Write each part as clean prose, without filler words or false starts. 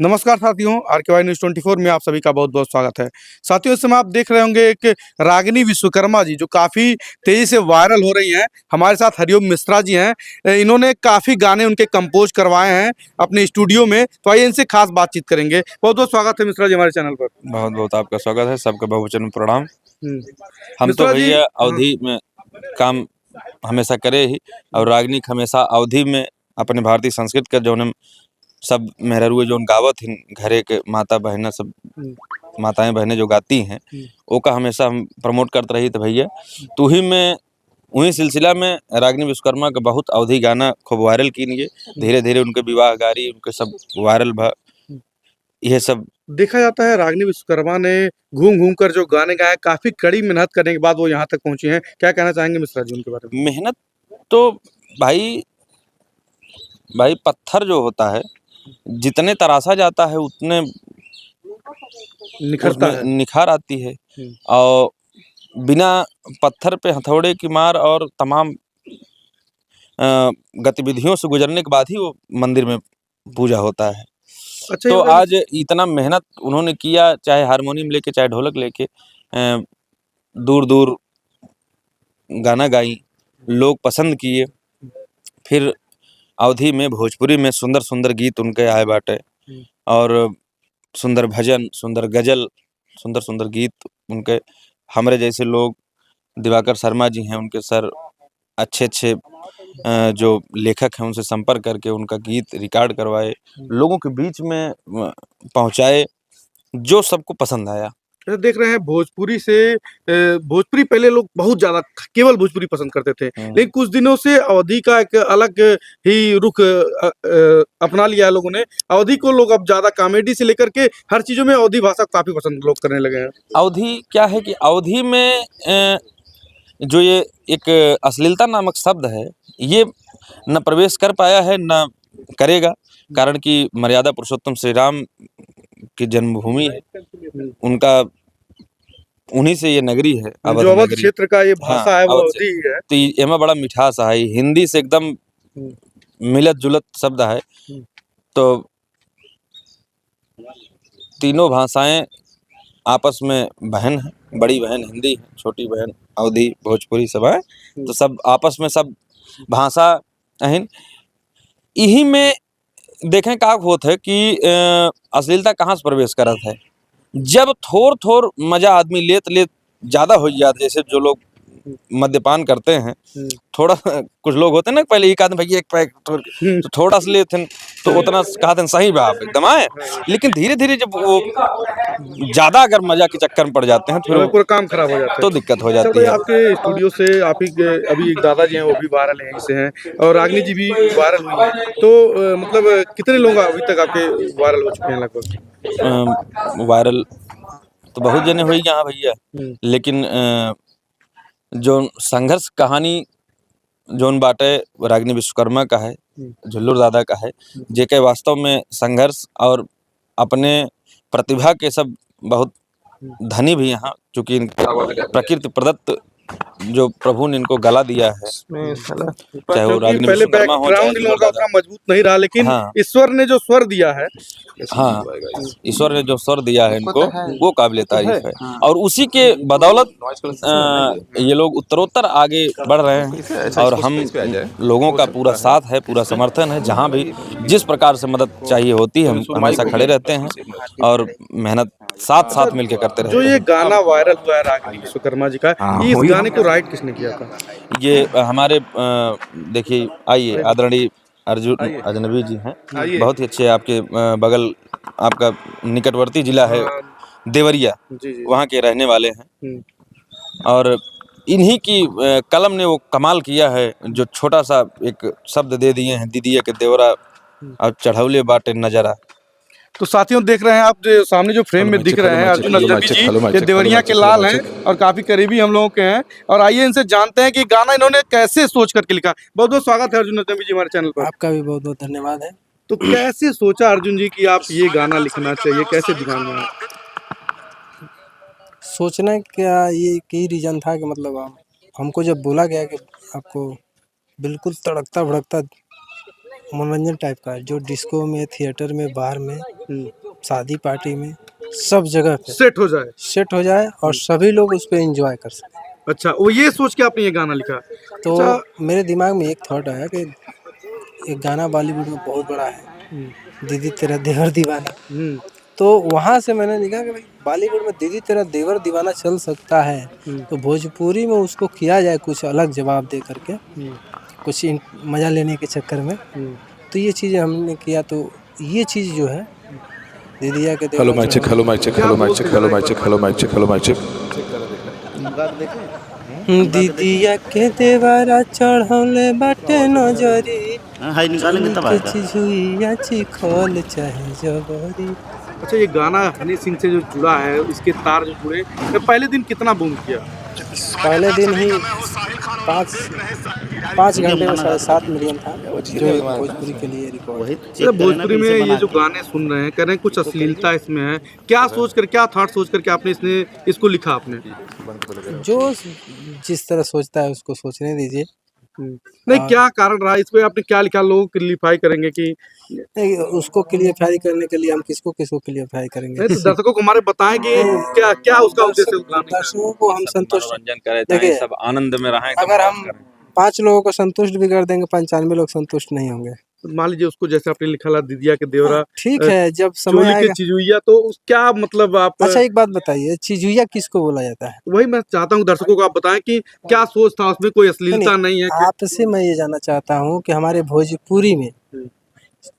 नमस्कार साथियों, आरकेवाई न्यूज़ 24 में आप सभी का बहुत-बहुत स्वागत है। साथियों, इस समय आप देख रहे होंगे एक रागिनी विश्वकर्मा जी जो काफ़ी तेज़ी से वायरल हो रही हैं। हमारे साथ हरिओम मिश्रा जी हैं। इन्होंने काफ़ी गाने उनके कंपोज़ करवाए हैं अपने स्टूडियो में, तो आइए इनसे खास बातचीत करेंगे। बहुत-बहुत स्वागत है मिश्रा जी हमारे चैनल पर। बहुत-बहुत आपका स्वागत है, सबका बहुवचन में प्रणाम। हुँ। हम तो मिश्रा जी भैया हाँ, अवधि में काम हमेशा करे ही और रागनिक हमेशा अवधि में अपने भारतीय संस्कृत का जौन हम सब मेहरारूए जौन गावत हिन, घरे के माता बहना सब हुँ, माताएँ बहनें जो गाती हैं, हुँ, ओका हमेशा हम प्रमोट करत रही त भैया। तो उही में उही सिलसिला में रागिनी विश्वकर्मा का बहुत अवधि गाना खूब वायरल कीन गे। हुँ, धीरे-धीरे उनके विवाह गारी उनके सब वायरल हुँ। इहे सब देखा जाता है रागिनी विश्वकर्मा ने घूम-घूम कर जो गाने गाए, काफ़ी कड़ी मेहनत करने के बाद वो यहाँ तक पहुँची हैं। क्या कहना चाहेंगे मिश्रा जी उनके बारे में? मेहनत तो भाई भाई पत्थर जो होता है, जितने तराशा जाता है उतने निखरता उसमें है। निखार आती है। हुँ, और बिना पत्थर पे हथौड़े की मार और तमाम गतिविधियों से गुजरने के बाद ही वो मंदिर में पूजा होता है। अच्छा ये तो बताइए आज इतना मेहनत उन्होंने किया, चाहे हारमोनियम लेके, चाहे ढोलक लेके दूर-दूर गाना गाई, लोग पसंद किए। फिर अवधि में भोजपुरी में सुंदर-सुंदर गीत उनके आए बाटे हुँ, और सुंदर भजन, सुंदर गज़ल, सुंदर-सुंदर गीत उनके हमरे जैसे लोग दिवाकर शर्मा जी हैं, उनके सर अच्छे-अच्छे जो लेखक हैं, उनसे संपर्क करके उनका गीत रिकॉर्ड करवाए, हुँ। लोगों के बीच में पहुँचाए, जो सबको पसंद आया। जैसे देख रहे हैं भोजपुरी से भोजपुरी पहले लोग बहुत ज़्यादा केवल भोजपुरी पसंद करते थे। हुँ। लेकिन कुछ दिनों से अवधी का एक अलग ही रुख अपना लिया है लोगों ने। अवधी को लोग अब ज़्यादा कॉमेडी से लेकर के हर चीज़ों में अवधी भाषा को काफ़ी पसंद लोग करने लगे हैं। अवधि क्या है कि अवधि में जो ये एक अश्लीलता नामक शब्द है, ये ना प्रवेश कर पाया है, ना करेगा। कारण कि मर्यादा पुरुषोत्तम श्री राम की जन्मभूमि है। हुँ, उनका उन्हीं से ये नगरी है, अवध जो अवध नगरी। क्षेत्र का ये हाँ, भाषा है वो अवध से। अवधी ही है। तो एमा बड़ा मिठास है, हिंदी से एकदम हुँ, मिलत-जुलत शब्द है। हुँ, तो तीनों भाषाएँ आपस में बहन हैं, बड़ी बहन हिंदी है, छोटी बहन अवधी, भोजपुरी सब है। हुँ, तो सब आपस में सब भाषा अहिन इही में देखें का होत है कि अश्लीलता कहाँ से प्रवेश करत है। जब थोर-थोर मज़ा आदमी लेत-लेत ज़्यादा हो जात जैसे जो लोग हुँ, मद्यपान करते हैं, हुँ, थोड़ा कुछ लोग होते हैं ना पहले एक आदमी भई एक पैक हुँ, तो थोड़ा-सा लेथन तो उतना कहतन सही बा एकदम आए। हाँ, लेकिन धीरे-धीरे जब वो ज़्यादा अगर मज़ा के चक्कर में पड़ जाते हैं, फिर हमें वो पूरा काम खराब हो जाता है। तो दिक्कत हो अच्छा जाती बताइए है। आपके स्टूडियो से आप ही के अभी एक दादाजी हैं वो भी वायरल हैं यहीं से हैं और रागिनी जी भी वायरल हुई हैं। तो मतलब कितने लोग अभी तक आपके वायरल हो चुके हैं लगभग? वायरल तो बहुत जने हुई यहाँ भैया, हुँ, लेकिन जौन संघर्ष कहानी जौन बाटे वो रागिनी विश्वकर्मा का है, हुँ, झुल्लुर दादा का है, हुँ, जेके वास्तव में संघर्ष और अपने प्रतिभा के सब बहुत हुँ। धनी भी यहाँ चूँकि प्रकृति प्रदत्त जो प्रभु ने इनको गला दिया है, चाहे वो क्योंकि रागिनी पहले विश्वकर्मा हो, चाहे बैकग्राउंड इन लोगों झुल्लुर का दादा। उतना मजबूत नहीं रहा लेकिन हाँ, ईश्वर ने जो स्वर दिया है हाँ, हुँ, ईश्वर ने जो स्वर दिया है इनको, हुँ, वो काबिल-ए-तारीफ़ है और उसी के बदौलत ये लोग उत्तरोत्तर आगे बढ़ रहे हैं और हम लोगों का पूरा साथ है, पूरा समर्थन है, जहाँ भी जिस प्रकार से मदद चाहिए होती है, हम हमेशा खड़े रहते हैं और मेहनत अच्छा साथ-साथ मिलके करते जो रहते ये हैं। गाना वायरल हुआ है रागिनी विश्वकर्मा जी का, ये इस गाने को राइट किसने किया था? ये हमारे देखिए आइए आदरणीय अर्जुन अजनबी जी हैं, बहुत ही अच्छे आपके बगल आपका निकटवर्ती जिला है हाँ, देवरिया, जी, जी। वहाँ के रहने वाले हैं हुँ, और इन्हीं की कलम ने वो कमाल किया है, जो छोटा-सा एक शब्द दे दिए हैं, दीदीया के देवरा हुँ। अब चढ़ौले बाटे नज़रा। तो साथियों देख रहे हैं आप जो सामने जो फ्रेम में दिख रहे हैं अर्जुन अजनबी जी, ये देवरिया के लाल हैं और काफ़ी करीबी हम लोगों के हैं और आइए इनसे जानते हैं कि गाना इन्होंने कैसे सोच करके लिखा। बहुत-बहुत स्वागत है अर्जुन अजनबी जी हमारे चैनल पर। आपका भी बहुत-बहुत धन्यवाद है। तो कैसे सोचा अर्जुन जी कि आप ये गाना लिखना चाहिए, कैसे दिमाग में आया? सोचने का ये एक ही रीज़न था कि मतलब हमको जब बोला गया कि आपको बिल्कुल तड़कता-भड़कता मनोरंजन टाइप का है, जो डिस्को में, थिएटर में, बार में, हम्म, शादी पार्टी में, सब जगह पे सेट हो जाए। सेट हो जाए और सभी लोग उस पर एंजॉय कर सकें। अच्छा, वो ये सोच के आपने ये गाना लिखा। तो अच्छा। मेरे दिमाग में एक थॉट आया कि एक गाना बॉलीवुड में बहुत बड़ा है, हम्म, दीदी तेरा देवर दीवाना। हम्म, तो वहाँ से मैंने लिखा कि भाई बॉलीवुड में दीदी तेरा देवर दीवाना चल सकता है, हम्म, तो भोजपुरी में उसको किया जाए कुछ अलग जवाब दे करके, हम्म, कुछ मज़ा लेने के चक्कर में। हम्म। तो ये चीज़ें हमने किया, तो ये चीज़ जो है दीदिया के हेलो देवर mic check, hello mic check, क्या हेलो माइक बोलते चेक, हैं हेलो जरा एक माइक बार check, hello mic check, hello mic check. दीदिया के देवरा चढ़ौले बाटे नजरी, हाई निकालेंगे तब के आएगा। चिझुइया चिखल चाहे जबरी। अच्छा, ये गाना हनी सिंह से जो जुड़ा है, इसके तार जो जुड़े, ये पहले दिन कितना बूम किया? पहले दिन ही 5 5 ठीक है, हम घंटे में गाना गा सकते 7.5 मिलियन था, जो एक भोजपुरी के लिए रिकॉर्ड वही है। तो अच्छा, चेक करें ना भोजपुरी फिर में से ये बना जो के। गाने सुन रहे हैं, कह रहे हैं कुछ अश्लीलता इसमें है। क्या सोच कर, क्या थॉट सोच करके आपने इसको लिखा आपने? जो जिस तरह सोचता है उसको सोचने दीजिए। नहीं, और क्या कारण रहा इस पे, आपने क्या लिखा? लोग क्लियरफाई करेंगे कि नहीं, उसको क्लियरफाई करने के लिए हम किसको किसको क्लियरफाई करेंगे? नहीं, तो दर्शकों को हमारे बताएं कि क्या क्या उसका उद्देश्य है उस गाने का? दर्शकों को हम सब संतुष्ट मनोरंजन करें, चाहे देखिए, सब आनंद में रहें, एकदम अगर मौज हम करें। 5 लोगों को संतुष्ट भी कर देंगे, 95 लोग संतुष्ट नहीं होंगे। तो मान लीजिए उसको, जैसे आपने लिखा ला दीदिया के देवरा, हाँ, ठीक है, जब समय चोली के आएगा। चिजुइया, तो उस क्या मतलब आप अच्छा एक बात बताइए, चिजुइया किसको बोला जाता है? वही मैं चाहता हूँ दर्शकों को आप बताएं कि क्या सोच था उसमें, कोई नहीं, अश्लीलता नहीं है कि आपसे मैं ये जानना चाहता हूँ कि हमारे भोजपुरी में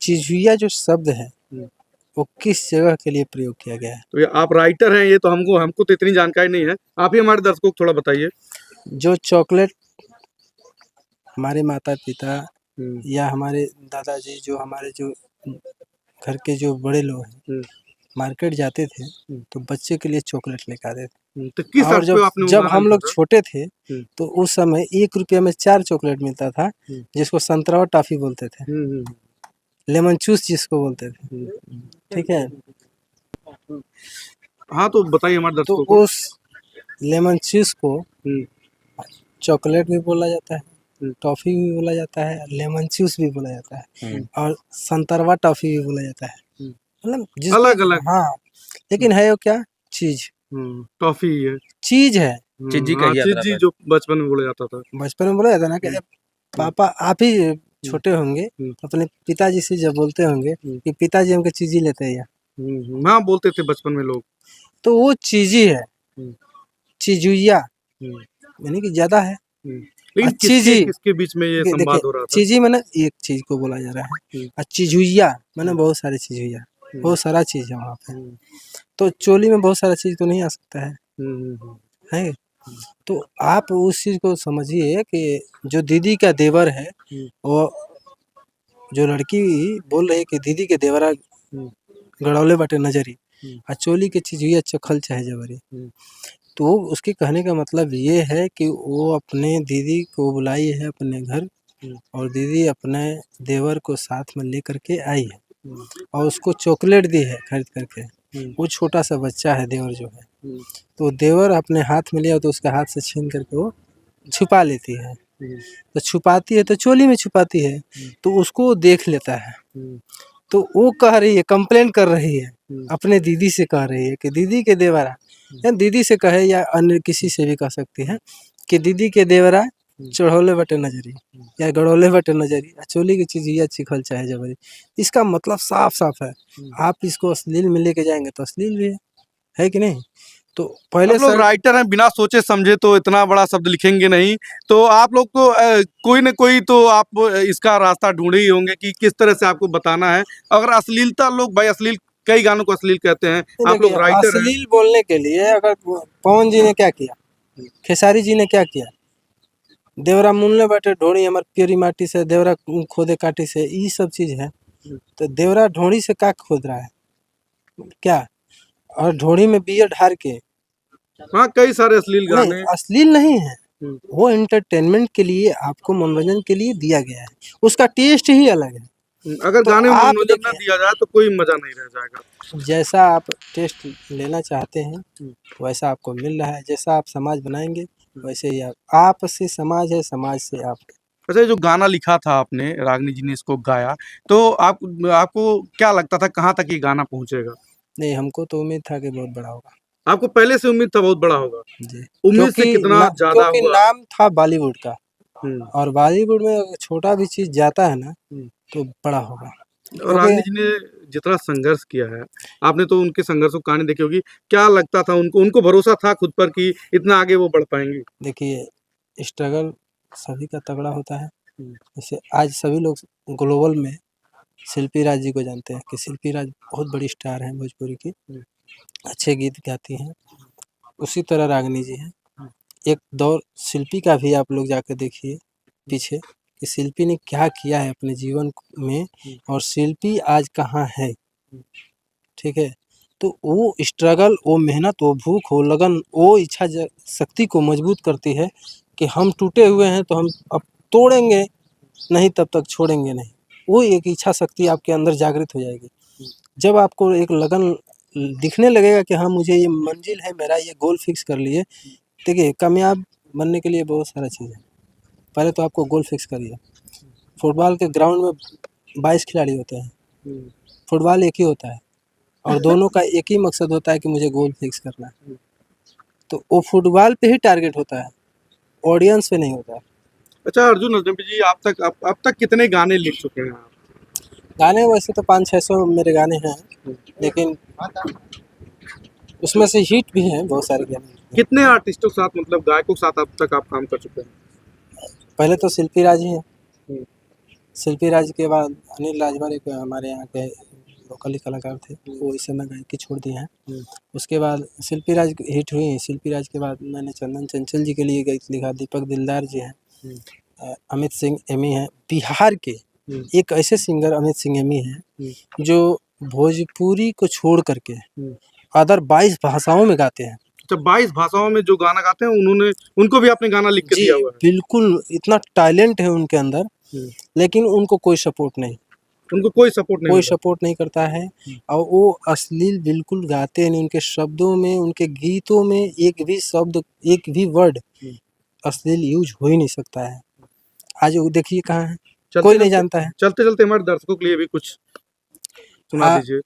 चिजुइया जो शब्द है, वो किस जगह के लिए प्रयोग किया गया है? तो ये आप राइटर हैं, ये तो हमको हमको तो इतनी जानकारी नहीं है। आप ही हमारे दर्शकों को थोड़ा बताइए। जो चॉकलेट हमारे माता-पिता हम्म, या हमारे दादाजी, जो हमारे जो घर के जो बड़े लोग हैं, हम्म, मार्केट जाते थे तो बच्चे के लिए चॉकलेट लेकर आते थे। तो किस और अर्थ जब पे आपने वो जब गाना हम लिखा लोग था? छोटे थे हम्म, तो उस समय 1 रुपया में 4 चॉकलेट मिलता था, जिसको संतरा टॉफ़ी बोलते थे, हम्म, लेमन चूस जिसको बोलते थे, हम्म। ठीक है? हाँ, तो बताइए हमारे तो दर्शकों को। उस लेमन चूस को हम्म, चॉकलेट भी बोला जाता है, हम्म, टॉफ़ी भी बोला जाता है, लेमन चूस भी बोला जाता है, हम्म। और संतरवा टॉफ़ी भी बोला जाता है। हम्म। मतलब जिसको अलग अलग। हाँ, लेकिन है वो क्या? चीज़, टॉफी है। चीज़ है। चिज्जी हाँ, कहिए चिज्जी तरह जो बचपन में बोला जाता था। बचपन में बोला जाता ना कि पापा आप ही छोटे होंगे, हम्म, अपने पिताजी से जब बोलते होंगे कि पिताजी हमको चीज़ी लेते हैं, हाँ, बोलते थे बचपन में लोग। तो वो चीज़ी है, हम्म, चीजुइया हम्म, यानी कि ज़्यादा है। लेकिन किसके चीज़ी किसके बीच में ये देखिए, संवाद हो रहा था? चीज़ी माने एक चीज़ को बोला जा रहा है, और चिझुइया माने बहुत सारे चिझुइया, बहुत सारा चीज़ है वहाँ पे। तो चोली में बहुत सारा चीज़ तो नहीं आ सकता है? तो आप उस चीज़ को समझिए कि जो दीदी का देवर है, वो जो लड़की बोल रही है कि दीदी के देवरा गड़ौले बाटे नजरी, आ चोली के चिझुइया चखल चाहे जबरी। तो उसके कहने का मतलब ये है कि वो अपने दीदी को बुलाई है अपने घर, और दीदी अपने देवर को साथ में लेकर के आई है, और उसको चॉकलेट दी है खरीद करके। वो छोटा सा बच्चा है देवर जो है, तो देवर अपने हाथ में लिया तो उसके हाथ से छीन करके वो छुपा लेती है। तो छुपाती है तो चोली में छुपाती है, तो उसको वो देख लेता है। तो वो कह रही है, कंप्लेन कर रही है, अपने दीदी से कह रही है कि दीदी के देवरा, या दीदी से कहे या अन्य किसी से भी कह सकती है कि दीदी के देवरा चढ़ौले बटे नजरी या गड़ौले बटे नजरी, चोली की चीज या चिखल चाहे जबरी। इसका मतलब साफ साफ है। आप इसको अश्लील में लेके जाएंगे तो अश्लील भी है कि नहीं? तो पहले आप लोग सर राइटर हैं, बिना सोचे समझे तो इतना बड़ा शब्द लिखेंगे नहीं। तो आप लोग को कोई न कोई तो आप इसका रास्ता ढूंढे ही होंगे कि किस तरह से आपको बताना है। अगर अश्लीलता, लोग भाई अश्लील, कई गानों को अश्लील कहते हैं। आप देखिए, लोग राइटर हैं। अश्लील बोलने के लिए अगर पवन जी ने क्या किया, खेसारी जी ने क्या किया, देवरा मुनले बाटे ढोड़ी हमर प्योरी माटी से, देवरा खोदे काटी से, ये सब चीज है। तो देवरा ढोड़ी से क्या खोद रहा है क्या? और ढोड़ी में बियर ढार के, हाँ, कई सारे अश्लील नहीं गाने। अश्लील नहीं है, हम्म, वो एंटरटेनमेंट के लिए, आपको मनोरंजन के लिए दिया गया है, उसका टेस्ट ही अलग है। अगर तो गाने में आप मनोरंजन न देखिए, दिया जाए तो कोई मजा नहीं रह जाएगा। जैसा आप टेस्ट लेना चाहते हैं वैसा आपको मिल रहा है, जैसा आप समाज बनाएंगे वैसे ही आप से समाज है, समाज से आप। अच्छा, ये जो गाना लिखा था आपने, रागिनी जी ने इसको गाया, तो आपको क्या लगता था कहाँ तक ये गाना पहुँचेगा? नहीं, हमको तो उम्मीद था कि बहुत बड़ा होगा। आपको पहले से उम्मीद था बहुत बड़ा होगा? जी, उम्मीद से कितना ज़्यादा क्योंकि हुआ? नाम था बॉलीवुड का, हुँ, और बॉलीवुड में अगर छोटा भी चीज़ जाता है ना, हुँ। तो बड़ा होगा। और क्योंकि रागिनी जी ने जितना संघर्ष किया है, आपने तो उनके संघर्षों की कहानी देखी होगी, क्या लगता था उनको उनको भरोसा था खुद पर कि इतना आगे वो बढ़ पाएँगी? देखिए, स्ट्रगल सभी का तगड़ा होता है। हुँ, जैसे आज सभी लोग ग्लोबल में शिल्पी राज जी को जानते हैं कि शिल्पी राज बहुत बड़ी स्टार हैं भोजपुरी की, हुँ, अच्छे गीत गाती हैं। उसी तरह रागिनी जी हैं। हुँ। एक दौर शिल्पी का भी आप लोग जाकर देखिए पीछे कि शिल्पी ने क्या किया है अपने जीवन में, और शिल्पी आज कहाँ है, ठीक है? तो वो स्ट्रगल, वो मेहनत, वो भूख, वो लगन, वो इच्छा शक्ति को मजबूत करती है कि हम टूटे हुए हैं तो हम अब तोड़ेंगे नहीं, तब तक छोड़ेंगे नहीं। वो एक इच्छा शक्ति आपके अंदर जागृत हो जाएगी। जब आपको एक लगन दिखने लगेगा कि हाँ, मुझे ये मंजिल है, मेरा ये गोल फिक्स कर लिए। देखिए, कामयाब बनने के लिए बहुत सारा चीज़ है। पहले तो आपको गोल फिक्स करिए। फुटबॉल के ग्राउंड में 22 खिलाड़ी होते हैं, फुटबॉल एक ही होता है, और दोनों का एक ही मकसद होता है कि मुझे गोल फिक्स करना है। तो वो फुटबॉल पे ही टारगेट होता है, ऑडियंस पे नहीं होता है। अच्छा, अर्जुन अजनबी जी, अब तक कितने गाने लिख चुके हैं आप? गाने वैसे तो 500-600 मेरे गाने हैं, लेकिन उसमें से हिट भी हैं बहुत सारे गाने। कितने आर्टिस्टों के साथ मतलब गायकों के साथ अब तक आप काम कर चुके हैं? पहले तो शिल्पी राज ही हैं। हुँ, शिल्पी राज के बाद अनिल राजभर एक हमारे यहाँ के लोकल ही कलाकार थे, वो इस समय गायकी छोड़ दिए हैं। हुँ, उसके बाद शिल्पी राज हिट हुई। शिल्पी राज के बाद मैंने चंदन चंचल जी के लिए गीत लिखा, दीपक दिलदार जी हैं, हुँ, अमित सिंह एमी हैं। बिहार के हुँ, एक ऐसे सिंगर अमित सिंह एमी हैं हुँ, जो भोजपुरी को छोड़ करके हुँ। अदर 22 भाषाओं में गाते हैं। अच्छा, 22 भाषाओं में जो गाना गाते हैं उनको भी आपने गाना लिख के जी, दिया हुआ है? बिल्कुल, इतना टैलेंट है उनके अंदर, हुँ, लेकिन उनको कोई सपोर्ट नहीं। उनको कोई सपोर्ट नहीं कोई मिला? सपोर्ट नहीं करता है, हुँ, और वो अश्लील बिल्कुल गाते नहीं। उनके शब्दों में, उनके गीतों में एक भी शब्द, एक भी वर्ड हुँ। अश्लील यूज़ हो ही नहीं सकता है। आज वो देखिए कहाँ है, कोई नहीं चलते-चलते जानता है। चलते-चलते हमारे दर्शकों के लिए भी कुछ सुना आ दीजिए।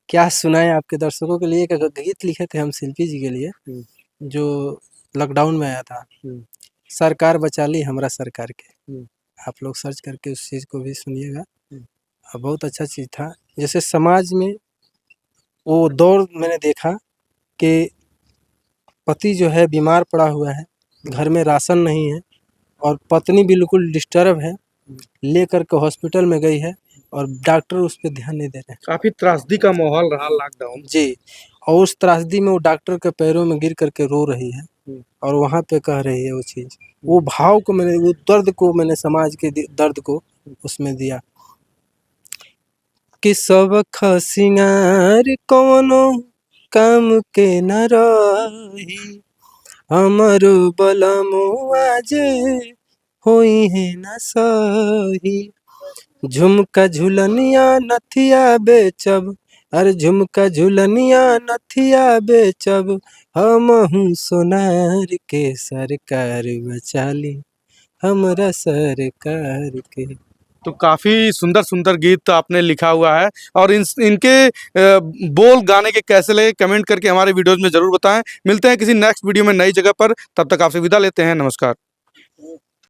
क्या सुनाएँ आपके दर्शकों के लिए? एक गीत लिखे थे हम शिल्पी जी के लिए, हुँ, जो लॉकडाउन में आया था। हुँ, सरकार बचा ली हमरा सरकार के। हुँ, आप लोग सर्च करके उस चीज़ को भी सुनिएगा। हुँ, बहुत अच्छा चीज़ था। जैसे समाज में वो दौर मैंने देखा कि पति जो है बीमार पड़ा हुआ है, घर में राशन नहीं है, और पत्नी बिल्कुल डिस्टर्ब है, लेकर के हॉस्पिटल में गई है, और डॉक्टर उस पे ध्यान नहीं दे रहे काफ़ी त्रासदी का माहौल रहा लॉकडाउन। हैं। जी, और उस त्रासदी में वो डॉक्टर के पैरों में गिर कर के रो रही है, हुँ, और वहाँ पे कह रही है वो चीज़। वो भाव को मैंने, वो दर्द को मैंने, समाज के दर्द को उसमें दिया कि सब सिंगार कौनो काम के न रही, हमरो बलमुआ जे होई है न सही। झुमका झुलनिया नथिया बेचब, अरे झुमका झुलनिया नथिया बेचब, हमहू सोनार के सरकार बचा ली हमरा सरकार के। तो काफ़ी सुंदर-सुंदर गीत आपने लिखा हुआ है और इनके बोल गाने के कैसे लगे कमेंट करके हमारे वीडियोज़ में ज़रूर बताएँ। मिलते हैं किसी नेक्स्ट वीडियो में नई जगह पर, तब तक आपसे विदा लेते हैं। नमस्कार।